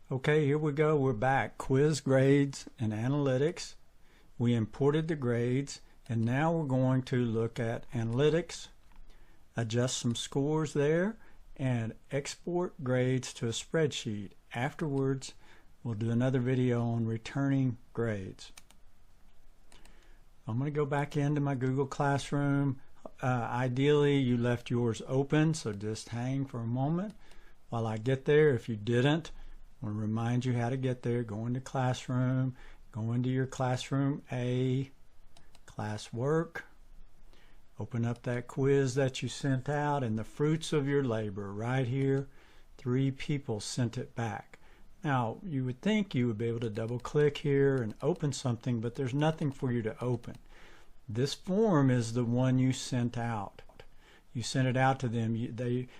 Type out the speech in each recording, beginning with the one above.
Okay, here we go. We're back. Quiz, grades, and analytics. We imported the grades, and now we're going to look at analytics, adjust some scores there, and export grades to a spreadsheet. Afterwards, we'll do another video on returning grades. I'm going to go back into my Google Classroom. Ideally, you left yours open, so just hang for a moment while I get there. If you didn't, I want to remind you how to get there. Go into Classroom, go into your Classroom A, Classwork, open up that quiz that you sent out, and the fruits of your labor right here. 3 people sent it back. Now, you would think you would be able to double click here and open something, but there's nothing for you to open. This form is the one you sent out. You sent it out to them.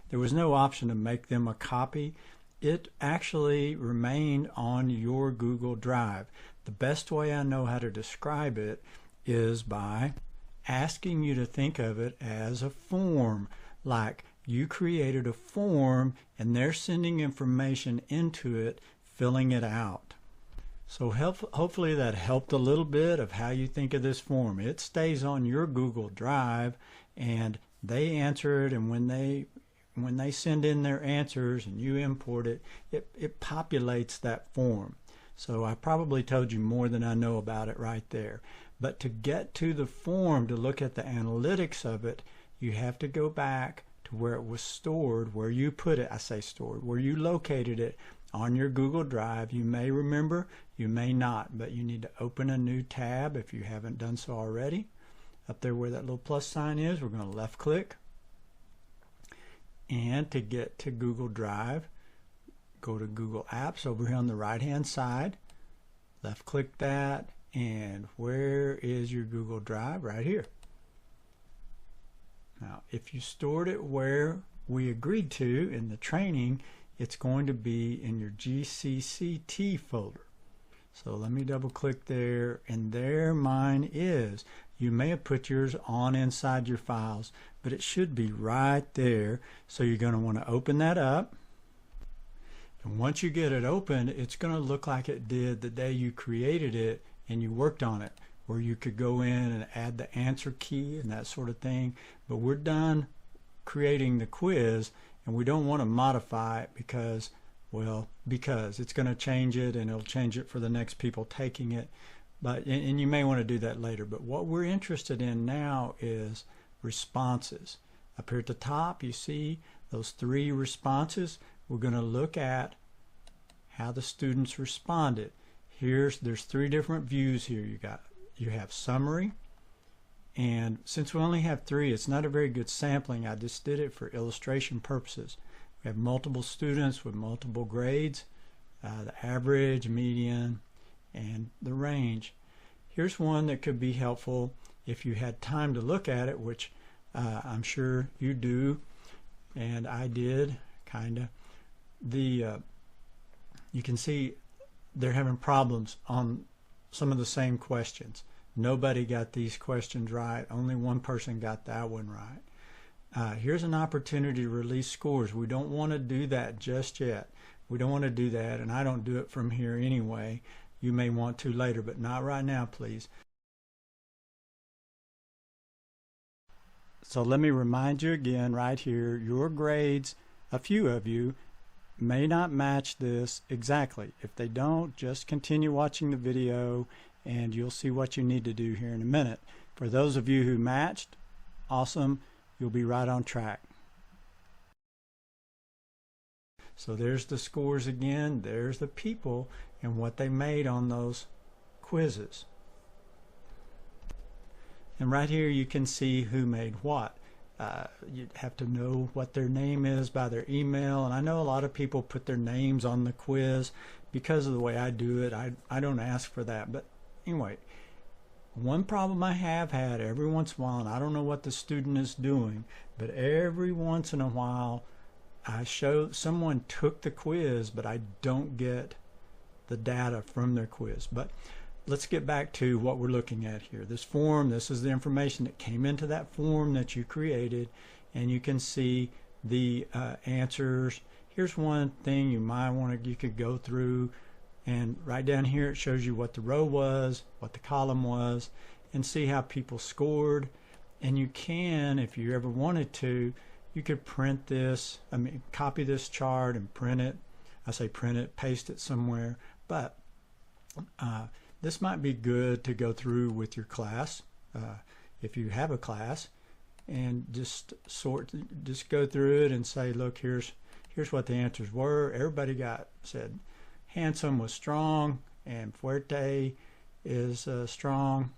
There was no option to make them a copy. It actually remained on your Google Drive. The best way I know how to describe it is by asking you to think of it as a form. Like you created a form and they're sending information into it, filling it out. So hopefully that helped a little bit of how you think of this form. It stays on your Google Drive and they answer it, and when they send in their answers and you import it, it populates that form. So I probably told you more than I know about it right there. But to get to the form, to look at the analytics of it, you have to go back to where it was stored, where you put it. I say stored, where you located it on your Google Drive. You may remember, you may not, but you need to open a new tab if you haven't done so already. Up there where that little plus sign is, we're going to left click. And to get to Google Drive, go to Google Apps over here on the right hand side, left click that, and where is your Google Drive? Right here. Now if you stored it where we agreed to in the training, it's going to be in your GCCT folder. So let me double click there, and there mine is. You may have put yours on inside your files, but it should be right there. So you're going to want to open that up. And once you get it open, it's going to look like it did the day you created it and you worked on it, where you could go in and add the answer key and that sort of thing. But we're done creating the quiz, and we don't want to modify it because it's going to change it, and it'll change it for the next people taking it. And you may want to do that later. But what we're interested in now is responses. Up here at the top, you see those 3 responses. We're going to look at how the students responded. There's 3 different views here. You have summary, and since we only have 3, it's not a very good sampling. I just did it for illustration purposes. We have multiple students with multiple grades, the average, median, and the range. Here's one that could be helpful if you had time to look at it, which I'm sure you do, and I did, kinda. You can see they're having problems on some of the same questions. Nobody got these questions right. Only one person got that one right. Here's an opportunity to release scores. We don't want to do that just yet. We don't want to do that, and I don't do it from here anyway. You may want to later, but not right now, please. So let me remind you again right here, your grades, a few of you, may not match this exactly. If they don't, just continue watching the video and you'll see what you need to do here in a minute. For those of you who matched, awesome, you'll be right on track. So there's the scores again, there's the people and what they made on those quizzes. And right here you can see who made what. You have to know what their name is by their email, and I know a lot of people put their names on the quiz. Because of the way I do it, I don't ask for that. But anyway, one problem I have had every once in a while, and I don't know what the student is doing, but every once in a while I show someone took the quiz, but I don't get the data from their quiz. But let's get back to what we're looking at here. This form, this is the information that came into that form that you created, and you can see the answers here's one thing you might want to, you could go through, and right down here it shows you what the row was, what the column was, and see how people scored. And you can, if you ever wanted to, you could print this, copy this chart and print it. I say print it, paste it somewhere, but this might be good to go through with your class, if you have a class, and just go through it and say, look, here's what the answers were. Everybody said handsome was strong and fuerte is strong,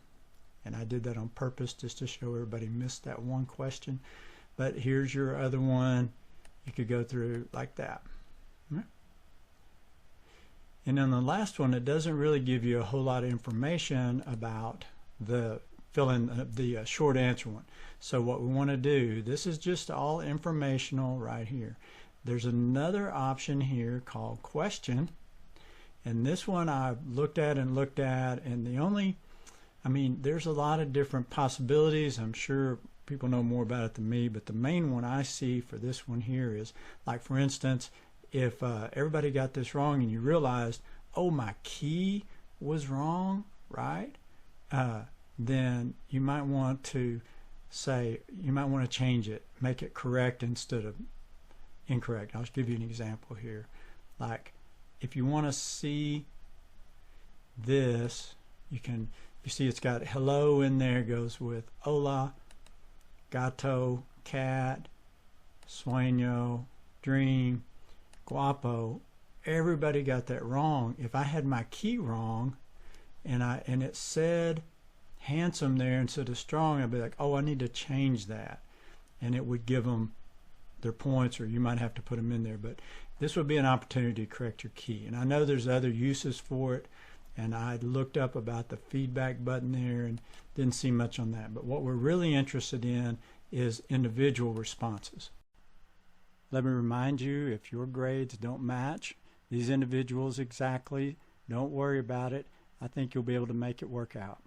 and I did that on purpose just to show everybody missed that one question. But here's your other one. You could go through like that. And then the last one, it doesn't really give you a whole lot of information about the the short answer one. So what we want to do, this is just all informational right here. There's another option here called question, and this one I've looked at, and the only, there's a lot of different possibilities. I'm sure people know more about it than me, but the main one I see for this one here is, like, for instance, if everybody got this wrong and you realized, oh, my key was wrong, right? Then you might want to change it, make it correct instead of incorrect. I'll just give you an example here. Like, if you want to see this, you see it's got hello in there, goes with hola, gato, cat, sueño, dream, guapo. Everybody got that wrong. If I had my key wrong and it said handsome there instead of strong, I'd be like, oh, I need to change that, and it would give them their points, or you might have to put them in there. But this would be an opportunity to correct your key. And I know there's other uses for it, and I looked up about the feedback button there and didn't see much on that. But what we're really interested in is individual responses. Let me remind you, if your grades don't match these individuals exactly, don't worry about it. I think you'll be able to make it work out.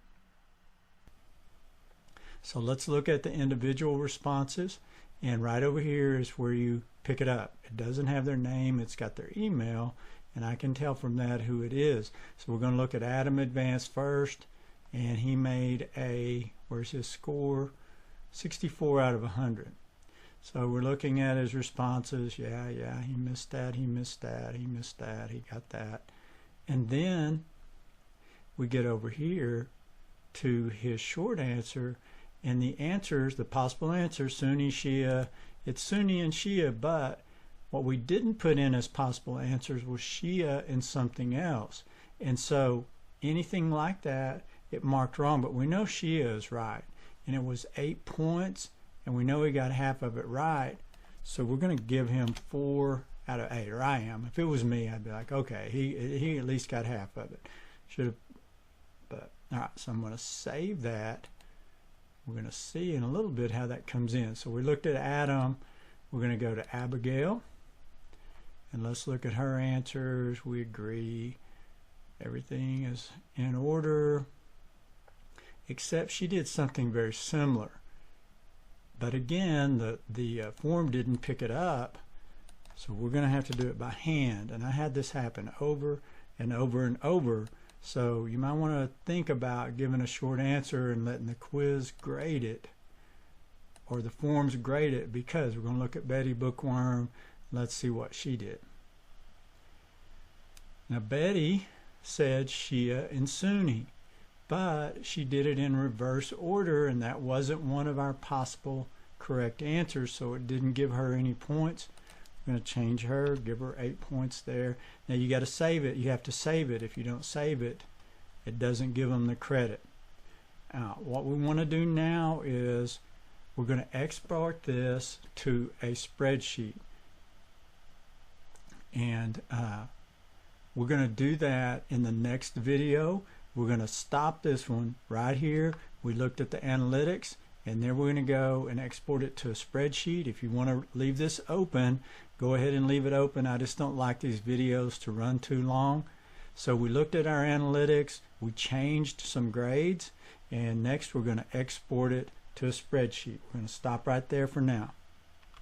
So let's look at the individual responses, and right over here is where you pick it up. It doesn't have their name, it's got their email, and I can tell from that who it is. So we're going to look at Adam Advanced first, and he made where's his score? 64 out of 100. So we're looking at his responses. Yeah, he missed that, he missed that, he missed that, he got that. And then we get over here to his short answer, and the answers, the possible answers, Sunni, Shia, it's Sunni and Shia, but what we didn't put in as possible answers was Shia and something else. And so anything like that, it marked wrong, but we know Shia is right. And it was 8 points, and we know he got half of it right. So we're going to give him 4 out of 8, or I am. If it was me, I'd be like, okay, he at least got half of it. Should have, but all right, so I'm going to save that. We're going to see in a little bit how that comes in. So we looked at Adam. We're going to go to Abigail, and let's look at her answers. We agree. Everything is in order, except she did something very similar. But again, the form didn't pick it up, so we're going to have to do it by hand. And I had this happen over and over and over. So you might want to think about giving a short answer and letting the quiz grade it, or the forms grade it, because we're going to look at Betty Bookworm. Let's see what she did. Now Betty said Shia and Sunni, but she did it in reverse order, and that wasn't one of our possible correct answers, so it didn't give her any points. I'm going to change her, give her 8 points there. Now you got to save it. You have to save it. If you don't save it, it doesn't give them the credit. Now, what we want to do now is we're going to export this to a spreadsheet, and we're going to do that in the next video. We're going to stop this one right here. We looked at the analytics, and then we're going to go and export it to a spreadsheet. If you want to leave this open, go ahead and leave it open. I just don't like these videos to run too long. So we looked at our analytics, we changed some grades, and next we're going to export it to a spreadsheet. We're going to stop right there for now.